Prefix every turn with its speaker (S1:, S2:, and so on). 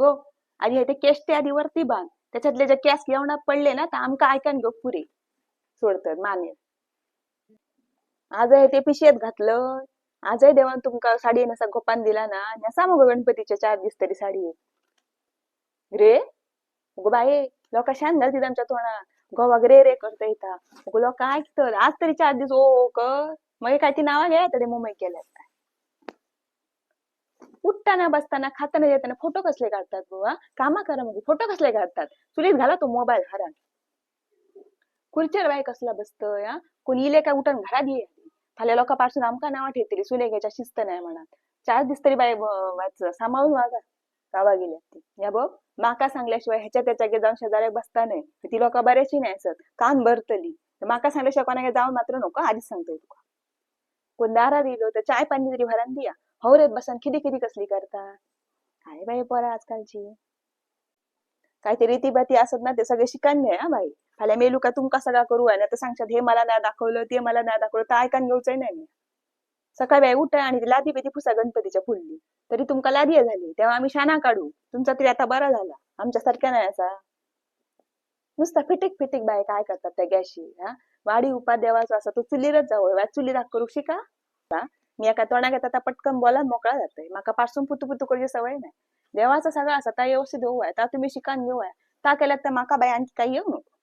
S1: गो आधी हे ते केस ते आधी वरती बांध त्याच्यातले जे केस घेऊन पडले ना तर आमका ऐकान घेऊ पुरे सोडतात माने आज हे ते पिशेत घातलं आजही देवान तुमका साडी नसा गोपान दिला ना नसा मग गणपतीच्या 4 दिवस तरी साडी रे गो बाये लोक शान घालतील आमच्या तोंडा गो वगैरे रे करता येता गो लोक ऐकतात आज तरी 4 दिवस ओ कर मग काय ती नावा घ्या तरी मुंबई केल्यात उठताना बसताना खाताना येताना फोटो कसले काढतात बुवा कामा करा मग फोटो कसले काढतात चुलीत घाला तो मोबाईल हरा खुर्चीवर बाय कसला बसतं या कोणी इले काय उठण घरात ये खाल्या लोकांपासून आमका नाव ठेवतील सुने घ्यायच्या शिस्त नाही म्हणत 4 दिवस तरी बाय सांभाळून वागा गावा गेल्या ती या बघ माका सांगल्याशिवाय ह्याच्या त्याच्या जाऊन शेजाऱ्या बसता नाही ती लोक बऱ्याची नाही असत कान भरतली माका सांगल्याशिवाय कोणाकडे जाऊन मात्र नको आधीच सांगतोय तुका कोण दारा दिलो तर चाय पाणी तरी भरान दिया हो रे बसन किती किती कसली करता काय बाई पोरा आजकालची काहीतरी रीतीभाती असत ना ते सगळे शिकान नाही हा बाई खाल्या मेलू का तुमका सगळा करू आहे ना तर सांगशात हे मला नाही दाखवलं ते मला नाही दाखवलं तर ऐकान घेऊचंय नाही मी सकाळी बाई उठा आणि ती लादी बेदी पुसा गणपतीच्या फुलली तरी तुमका लादी झाली तेव्हा आम्ही शाना काढू तुमचा तरी आता बरा झाला आमच्या सारख्या नाही असा नुसता फिटिक फिटिक बाय काय करतात त्या गॅसशी हा वाडी उपास देवाचा असा तो चुलीरच जावं चुली दाख करू शिका मी एका तोंडा घेता आता पटकन बोला मोकळा जातोय माका पासून पुतू पुतू करूची सवय नाही देवाचा सगळा असा त्या व्यवस्थित होऊ आहे त्या तुम्ही शिकान घेऊ आहे त्या केल्यात तर माका बाई आणखी काही येऊ नको